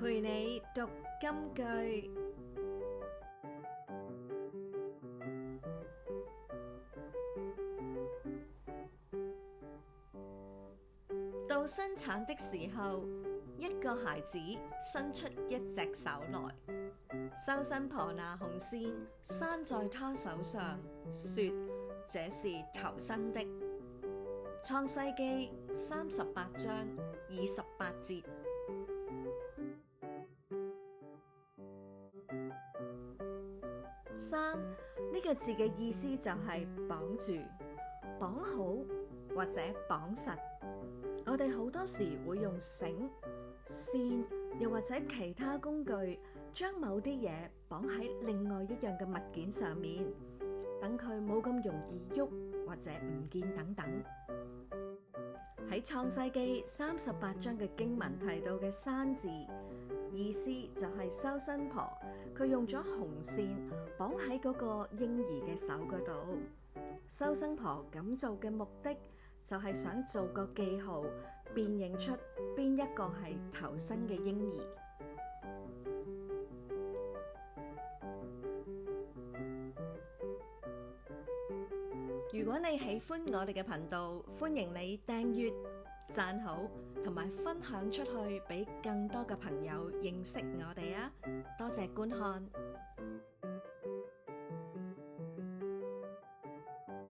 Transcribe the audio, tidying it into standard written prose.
陪你讀金句。到生產的時候，一個孩子伸出一隻手來，收生婆拿紅線拴在他手上，說：這是頭生的。創世記38章28節。拴呢個字嘅意思就係綁住、綁好或者綁實。我哋好多時會用繩、線，又或者其他工具，將某啲嘢綁喺另外一樣嘅物件上面，等佢冇咁容易喐或者唔見等等。喺創世記38章嘅經文提到嘅拴字，意思就係收生婆佢用咗紅線綁喺嗰個嬰兒嘅手嗰度。收生婆咁做嘅目的就係想做個記號，辨認出邊一個係頭生嘅嬰兒。如果你喜歡我哋嘅頻道，歡迎你訂閱、讚好同埋分享出去，俾更多嘅朋友認識我哋啊！多謝觀看。